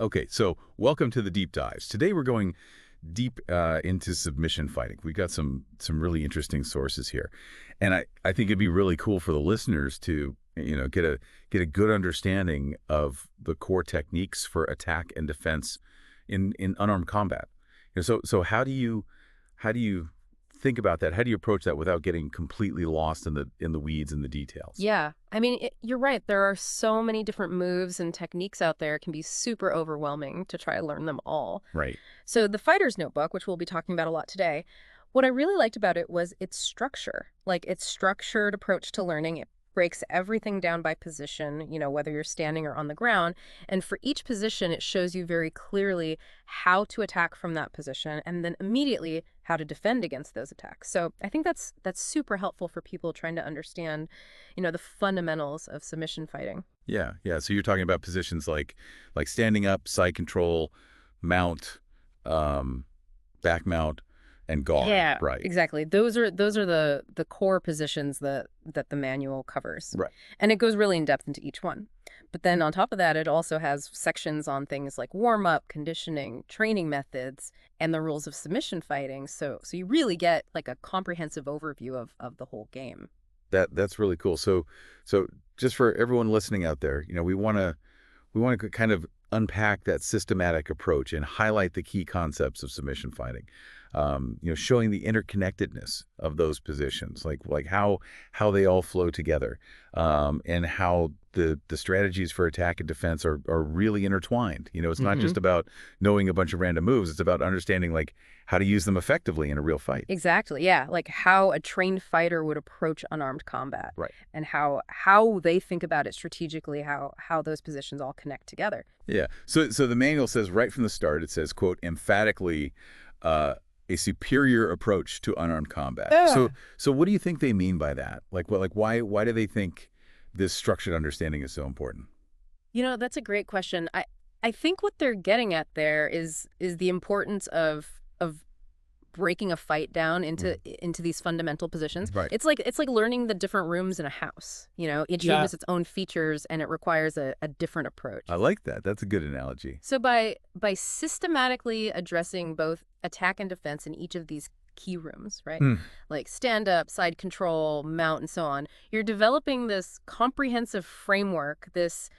Okay, so welcome to the deep dives. Today we're going deep into submission fighting. We've got some really interesting sources here. And I think it'd be really cool for the listeners to, get a good understanding of the core techniques for attack and defense in unarmed combat. So how do you think about that? How do you approach that without getting completely lost in the weeds and the details? Yeah. I mean, you're right. There are so many different moves and techniques out there. It can be super overwhelming to try to learn them all. Right. So the Fighter's Notebook, which we'll be talking about a lot today, what I really liked about it was its structure, like its structured approach to learning. It breaks everything down by position, whether you're standing or on the ground. And for each position, it shows you very clearly how to attack from that position and then immediately how to defend against those attacks. So I think that's super helpful for people trying to understand, the fundamentals of submission fighting. Yeah, yeah. So you're talking about positions like standing up, side control, mount, back mount, and guard. Yeah, Right. exactly. Those are the core positions that the manual covers. Right. And it goes really in depth into each one. But then on top of that, it also has sections on things like warm up, conditioning, training methods, and the rules of submission fighting. So you really get like a comprehensive overview of the whole game. That's really cool. So just for everyone listening out there, we want to kind of unpack that systematic approach and highlight the key concepts of submission fighting. Showing the interconnectedness of those positions, like how they all flow together, and how the strategies for attack and defense are really intertwined. It's not just about knowing a bunch of random moves. It's about understanding like how to use them effectively in a real fight. Exactly. Yeah. Like how a trained fighter would approach unarmed combat. Right. And how they think about it strategically, how those positions all connect together. Yeah. So the manual says right from the start, it says, quote, emphatically, a superior approach to unarmed combat. So what do you think they mean by that? Why do they think this structured understanding is so important? That's a great question. I think what they're getting at there is the importance of breaking a fight down into these fundamental positions. Right. It's like learning the different rooms in a house. Each room has its own features and it requires a different approach. I like that. That's a good analogy. So by systematically addressing both attack and defense in each of these key rooms, right? Like stand up, side control, mount, and so on, you're developing this comprehensive framework, this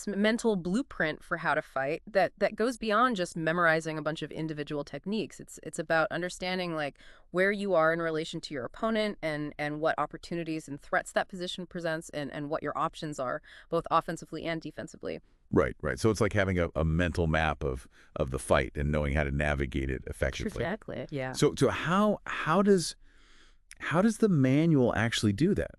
mental blueprint for how to fight that goes beyond just memorizing a bunch of individual techniques. It's about understanding like where you are in relation to your opponent and what opportunities and threats that position presents and what your options are, both offensively and defensively. Right. So it's like having a mental map of the fight and knowing how to navigate it effectively. Exactly. Yeah. So how does the manual actually do that?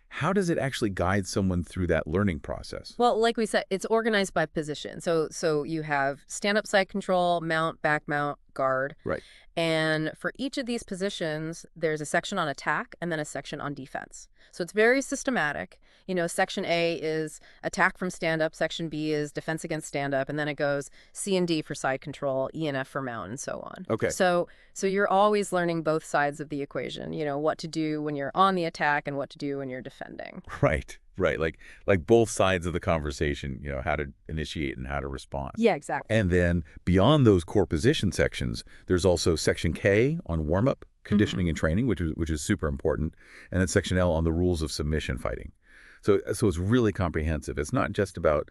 How does it actually guide someone through that learning process? Well, like we said, it's organized by position. So you have stand-up, side control, mount, back mount, guard. Right. And for each of these positions, there's a section on attack and then a section on defense. So it's very systematic. Section A is attack from stand-up. Section B is defense against stand-up. And then it goes C and D for side control, E and F for mount, and so on. Okay. So you're always learning both sides of the equation, what to do when you're on the attack and what to do when you're defending. Right. Like both sides of the conversation, how to initiate and how to respond. Yeah, exactly. And then beyond those core position sections, there's also Section K on warm-up, conditioning and training, which is super important, and then Section L on the rules of submission fighting. So it's really comprehensive. It's not just about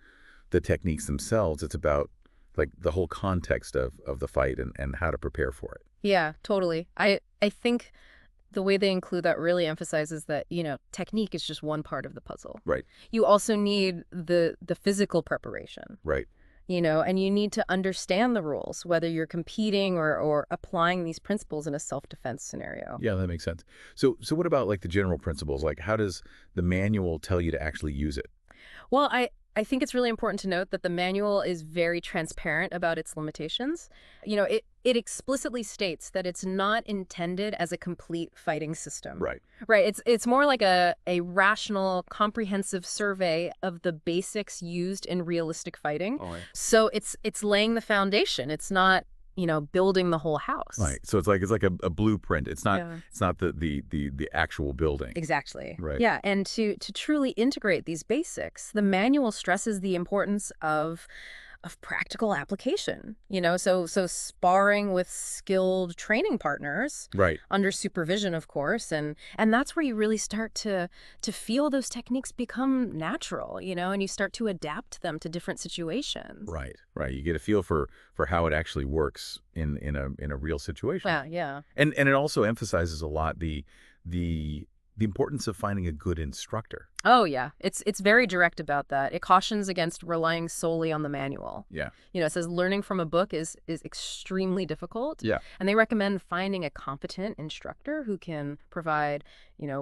the techniques themselves. It's about like the whole context of the fight and how to prepare for it. Yeah, totally. I think the way they include that really emphasizes that, technique is just one part of the puzzle. Right. You also need the physical preparation. Right. And you need to understand the rules, whether you're competing or applying these principles in a self-defense scenario. Yeah, that makes sense. So what about like the general principles? Like how does the manual tell you to actually use it? Well, I think it's really important to note that the manual is very transparent about its limitations. It explicitly states that it's not intended as a complete fighting system. Right. Right. It's more like a rational, comprehensive survey of the basics used in realistic fighting. Oh, yeah. So it's laying the foundation. It's not building the whole house. Right. So it's like a blueprint. It's not Yeah. it's not the actual building. Exactly. Right. Yeah. And to truly integrate these basics, the manual stresses the importance of of practical application, so sparring with skilled training partners Right. under supervision, of course, and that's where you really start to feel those techniques become natural, and you start to adapt them to different situations. Right. Right. You get a feel for how it actually works in a real situation. Well, yeah. And it also emphasizes a lot the importance of finding a good instructor. Oh, yeah. It's very direct about that. It cautions against relying solely on the manual. Yeah. It says learning from a book is extremely difficult. Yeah. And they recommend finding a competent instructor who can provide,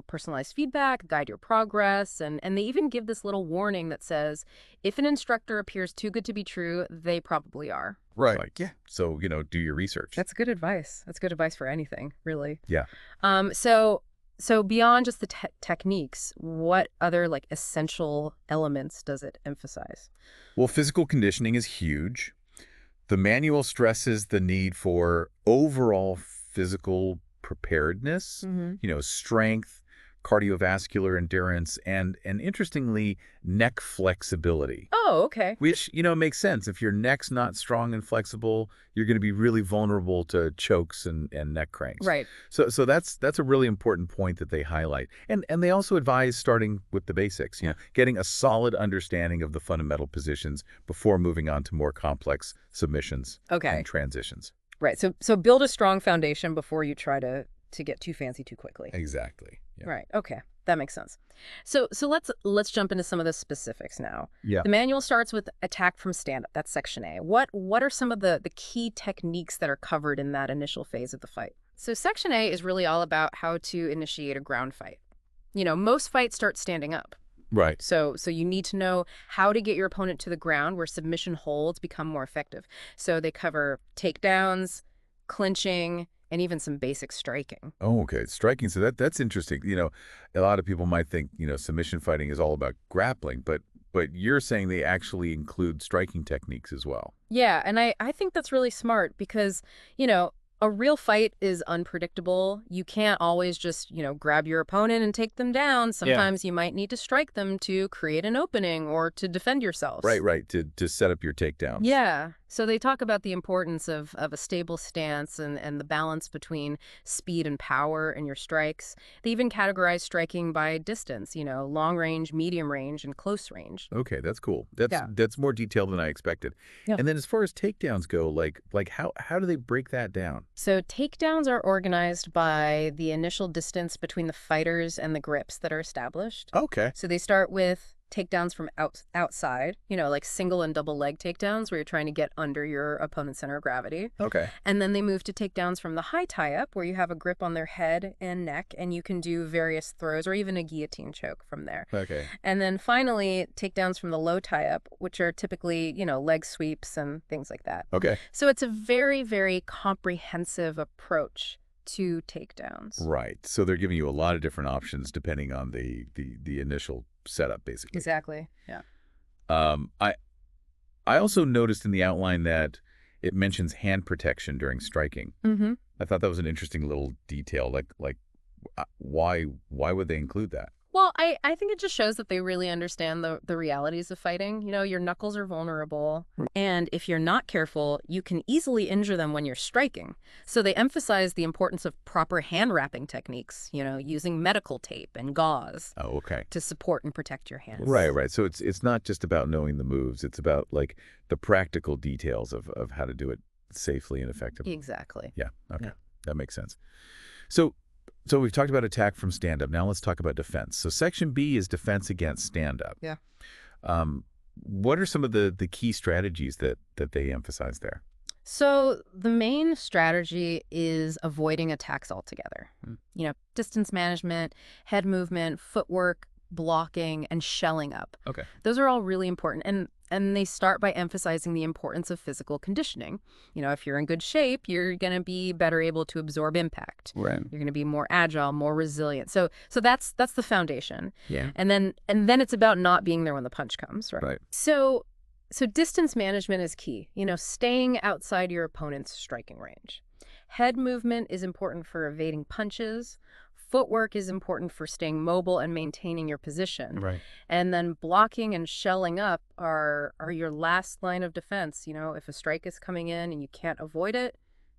personalized feedback, guide your progress. And they even give this little warning that says, if an instructor appears too good to be true, they probably are. Right. Yeah. So, do your research. That's good advice. That's good advice for anything, really. Yeah. So beyond just the techniques, what other essential elements does it emphasize? Well, physical conditioning is huge. The manual stresses the need for overall physical preparedness, strength, cardiovascular endurance, and interestingly, neck flexibility. Oh, okay. Which, makes sense. If your neck's not strong and flexible, you're going to be really vulnerable to chokes and neck cranks. Right. So that's a really important point that they highlight. And they also advise starting with the basics, getting a solid understanding of the fundamental positions before moving on to more complex submissions and transitions. Right. So build a strong foundation before you try to get too fancy too quickly. Exactly. Yeah. Right. Okay. That makes sense. So let's jump into some of the specifics now. Yeah. The manual starts with attack from stand-up. That's section A. What are some of the key techniques that are covered in that initial phase of the fight? So section A is really all about how to initiate a ground fight. Most fights start standing up. Right. So you need to know how to get your opponent to the ground where submission holds become more effective. So they cover takedowns, clinching, and even some basic striking. Oh, okay. Striking. So that's interesting. A lot of people might think, submission fighting is all about grappling, but you're saying they actually include striking techniques as well. Yeah, and I think that's really smart because, a real fight is unpredictable. You can't always just, grab your opponent and take them down. Sometimes you might need to strike them to create an opening or to defend yourselves. Right. To set up your takedowns. Yeah. So they talk about the importance of a stable stance and the balance between speed and power in your strikes. They even categorize striking by distance, long range, medium range, and close range. Okay, that's cool. That's more detailed than I expected. Yeah. And then as far as takedowns go, like how do they break that down? So takedowns are organized by the initial distance between the fighters and the grips that are established. Okay. So they start with takedowns from outside, like single and double leg takedowns where you're trying to get under your opponent's center of gravity. Okay. And then they move to takedowns from the high tie-up where you have a grip on their head and neck and you can do various throws or even a guillotine choke from there. Okay. And then finally, takedowns from the low tie-up, which are typically, leg sweeps and things like that. Okay. So it's a very, very comprehensive approach to takedowns. Right. So they're giving you a lot of different options depending on the initial setup, basically. Exactly. Yeah. I also noticed in the outline that it mentions hand protection during striking. Mm-hmm. I thought that was an interesting little detail. Like why would they include that? Well, I think it just shows that they really understand the realities of fighting. Your knuckles are vulnerable, and if you're not careful, you can easily injure them when you're striking. So they emphasize the importance of proper hand wrapping techniques, using medical tape and gauze Oh, okay. to support and protect your hands. Right. So it's not just about knowing the moves. It's about the practical details of how to do it safely and effectively. Exactly. Yeah. Okay. Yeah. That makes sense. So we've talked about attack from stand-up. Now let's talk about defense. So section B is defense against stand-up. Yeah. What are some of the key strategies that they emphasize there? So the main strategy is avoiding attacks altogether. Distance management, head movement, footwork, blocking, and shelling up. Okay. Those are all really important. And they start by emphasizing the importance of physical conditioning. If you're in good shape, you're going to be better able to absorb impact. Right. You're going to be more agile, more resilient. So that's the foundation. Yeah. And then it's about not being there when the punch comes, right? Right. So distance management is key. Staying outside your opponent's striking range. Head movement is important for evading punches. footwork is important for staying mobile and maintaining your position. Right. And then blocking and shelling up are your last line of defense. If a strike is coming in and you can't avoid it,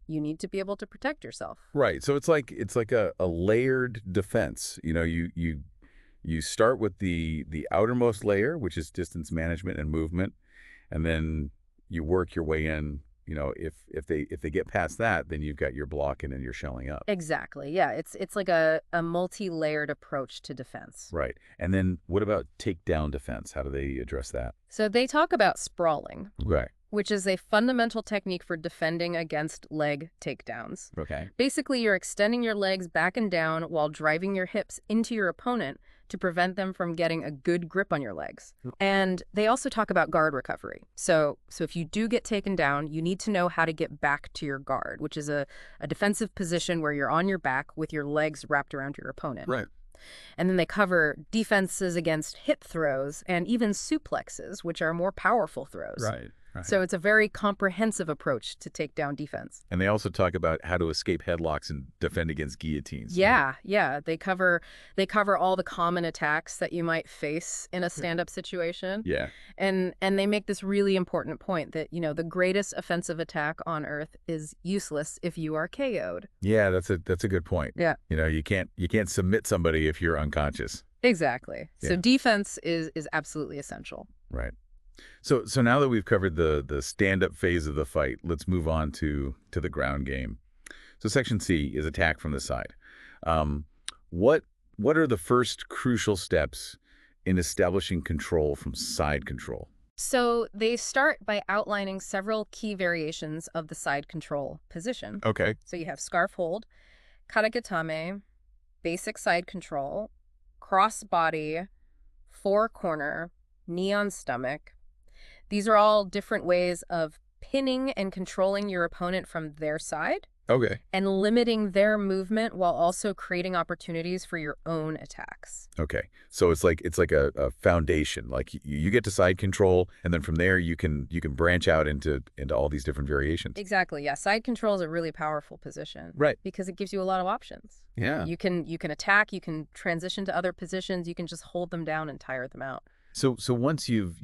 you need to be able to protect yourself. Right. So it's like a layered defense. You start with the outermost layer, which is distance management and movement, and then you work your way in. If they get past that, then you've got your blocking and your shelling up. Exactly. Yeah, it's like a multi-layered approach to defense. Right. And then what about takedown defense? How do they address that? So they talk about sprawling, Right. which is a fundamental technique for defending against leg takedowns. Okay. Basically, you're extending your legs back and down while driving your hips into your opponent to prevent them from getting a good grip on your legs. And they also talk about guard recovery. So if you do get taken down, you need to know how to get back to your guard, which is a defensive position where you're on your back with your legs wrapped around your opponent. Right. And then they cover defenses against hip throws and even suplexes, which are more powerful throws. Right. Right. So it's a very comprehensive approach to takedown defense. And they also talk about how to escape headlocks and defend against guillotines. Yeah, yeah. They cover all the common attacks that you might face in a stand-up situation. Yeah. And they make this really important point that, the greatest offensive attack on Earth is useless if you are KO'd. Yeah, that's a good point. Yeah. You can't submit somebody if you're unconscious. Exactly. So Yeah. defense is absolutely essential. Right. So now that we've covered the stand-up phase of the fight, let's move on to the ground game. So Section C is attack from the side. What are the first crucial steps in establishing control from side control? So they start by outlining several key variations of the side control position. Okay. So you have scarf hold, karagatame, basic side control, cross body, four corner, knee on stomach. These are all different ways of pinning and controlling your opponent from their side Okay. and limiting their movement while also creating opportunities for your own attacks. Okay. So it's like a foundation. Like you get to side control, and then from there you can branch out into all these different variations. Exactly. Yeah. Side control is a really powerful position. Right. Because it gives you a lot of options. Yeah. You can attack, you can transition to other positions, you can just hold them down and tire them out. So once you've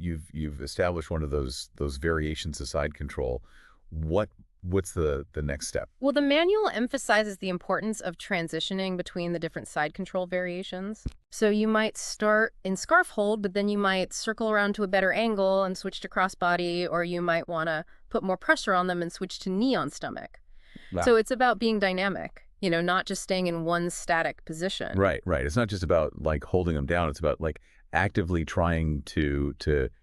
established one of those variations of side control, what's the next step? Well, the manual emphasizes the importance of transitioning between the different side control variations. So you might start in scarf hold, but then you might circle around to a better angle and switch to crossbody, or you might want to put more pressure on them and switch to knee on stomach. Wow. So it's about being dynamic, not just staying in one static position. Right. It's not just about like holding them down. It's about like actively trying to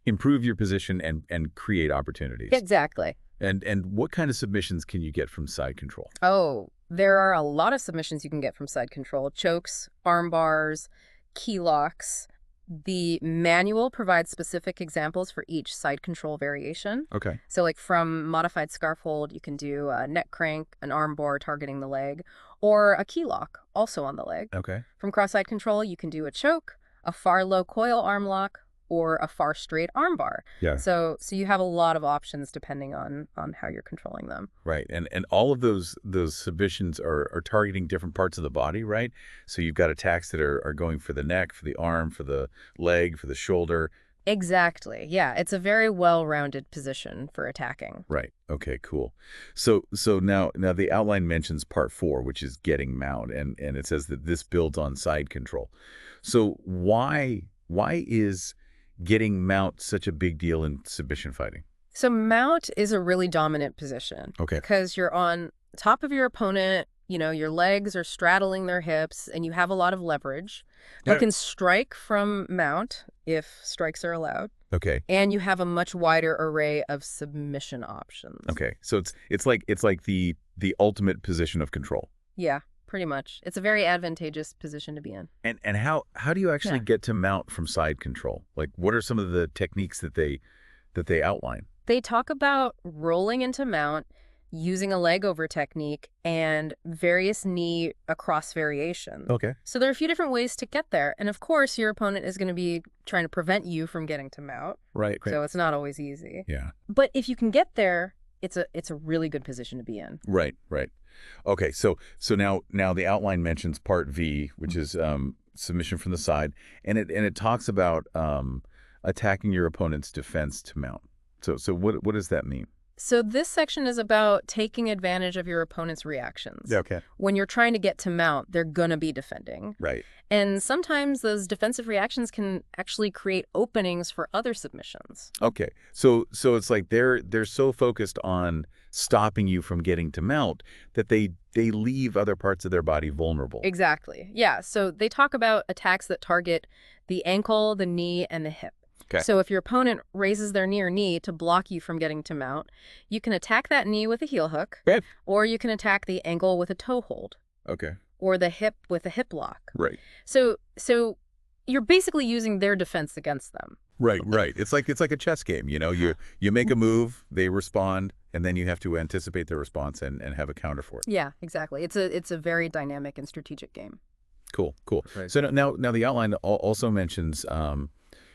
improve your position and create opportunities. Exactly. And what kind of submissions can you get from side control? Oh, there are a lot of submissions you can get from side control. Chokes, arm bars, key locks. The manual provides specific examples for each side control variation. Okay. So like from modified scarf hold, you can do a neck crank, an arm bar targeting the leg, or a key lock, also on the leg. Okay. From cross-side control, you can do a choke, a far low coil arm lock, or a far straight arm bar. Yeah. So you have a lot of options depending on how you're controlling them. Right. And all of those submissions are targeting different parts of the body, right? So you've got attacks that are going for the neck, for the arm, for the leg, for the shoulder. Exactly. Yeah, it's a very well-rounded position for attacking. Right. Okay, cool. So now the outline mentions part 4, which is getting mount, and it says that this builds on side control. So why is getting mount such a big deal in submission fighting? So mount is a really dominant position. Okay. Because you're on top of your opponent, your legs are straddling their hips, and you have a lot of leverage. You Yeah. can strike from mount if strikes are allowed. Okay. And you have a much wider array of submission options. Okay. So it's like the ultimate position of control. Yeah, pretty much. It's a very advantageous position to be in. And how do you actually get to mount from side control? Like, what are some of the techniques that they outline? They talk about rolling into mount, using a leg over technique, and various knee across variations. Okay. So there are a few different ways to get there. And of course, your opponent is going to be trying to prevent you from getting to mount. Right. So it's not always easy. Yeah. But if you can get there, it's a really good position to be in. Right, right. Okay, so now the outline mentions part V, which is submission from the side, and it talks about attacking your opponent's defense to mount. So what does that mean? So this section is about taking advantage of your opponent's reactions. Yeah, okay. When you're trying to get to mount, they're going to be defending. Right. And sometimes those defensive reactions can actually create openings for other submissions. Okay. So it's like they're so focused on stopping you from getting to mount that they leave other parts of their body vulnerable. Exactly. Yeah. So they talk about attacks that target the ankle, the knee, and the hip. Okay. So if your opponent raises their knee or knee to block you from getting to mount, you can attack that knee with a heel hook, Okay. or you can attack the ankle with a toe hold, Okay. or the hip with a hip lock. Right. So you're basically using their defense against them. Right, right. It's like a chess game, you know. You make a move, they respond, and then you have to anticipate their response and have a counter for it. Yeah, exactly. It's a very dynamic and strategic game. Cool, cool. Right. So now the outline also mentions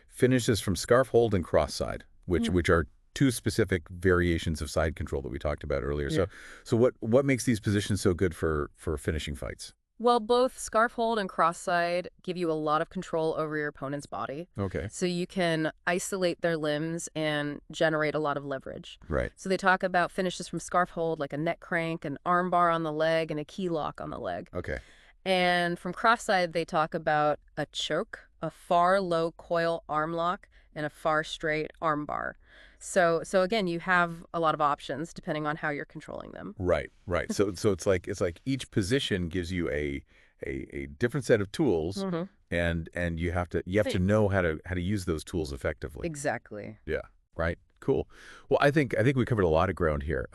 finishes from scarf hold and cross side, which are two specific variations of side control that we talked about earlier. Yeah. So what makes these positions so good for finishing fights? Well, both scarf hold and cross side give you a lot of control over your opponent's body. Okay. So you can isolate their limbs and generate a lot of leverage. Right. So they talk about finishes from scarf hold, like a neck crank, an arm bar on the leg, and a key lock on the leg. Okay. And from cross side, they talk about a choke, a far low coil arm lock, and a far straight arm bar. So again, you have a lot of options depending on how you're controlling them. Right, right. So it's like each position gives you a different set of tools, Mm-hmm. and you have to know how to use those tools effectively. Exactly. Yeah. Right. Cool. Well, I think we covered a lot of ground here.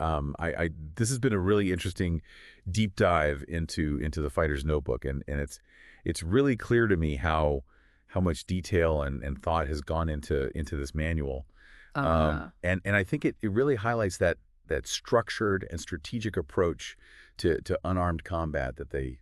This has been a really interesting deep dive into the fighter's notebook, and it's really clear to me how much detail and thought has gone into this manual. And I think it really highlights that structured and strategic approach to unarmed combat that they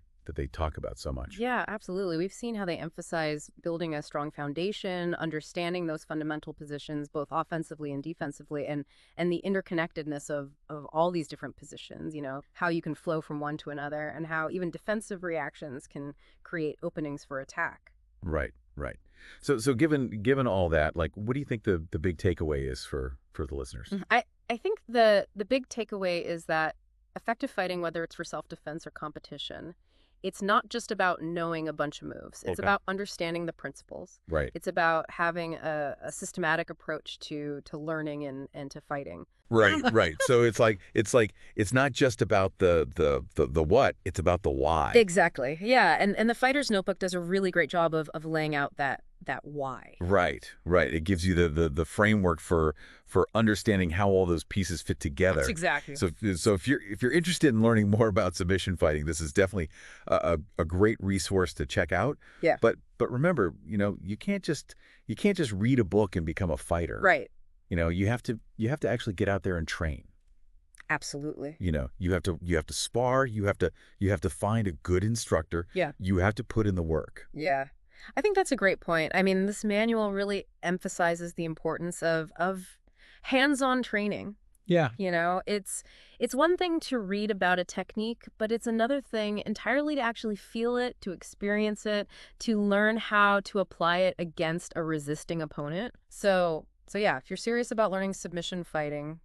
talk about so much. Yeah, absolutely. We've seen how they emphasize building a strong foundation, understanding those fundamental positions, both offensively and defensively, and the interconnectedness of all these different positions, how you can flow from one to another, and how even defensive reactions can create openings for attack. Right, right. So given all that, like, what do you think the big takeaway is for the listeners? I think the big takeaway is that effective fighting, whether it's for self-defense or competition, it's not just about knowing a bunch of moves. It's Okay. about understanding the principles. Right. It's about having a systematic approach to learning and to fighting. Right, right. So it's not just about the what, it's about the why. Exactly. Yeah. And the Fighter's Notebook does a really great job of laying out that why. Right, right. It gives you the framework for understanding how all those pieces fit together. That's exactly. So if you're interested in learning more about submission fighting, this is definitely a great resource to check out. Yeah. But remember, you can't just read a book and become a fighter. Right. You have to actually get out there and train. Absolutely. You have to spar, you have to find a good instructor. Yeah. You have to put in the work. Yeah. I think that's a great point. I mean, this manual really emphasizes the importance of hands-on training. Yeah. It's one thing to read about a technique, but it's another thing entirely to actually feel it, to experience it, to learn how to apply it against a resisting opponent. So yeah, if you're serious about learning submission fighting,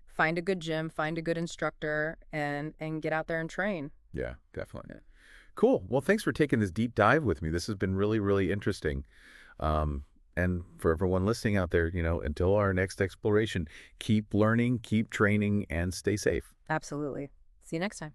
find a good gym, find a good instructor, and get out there and train. Yeah, definitely. Cool. Well, thanks for taking this deep dive with me. This has been really, really interesting. And for everyone listening out there, until our next exploration, keep learning, keep training, and stay safe. Absolutely. See you next time.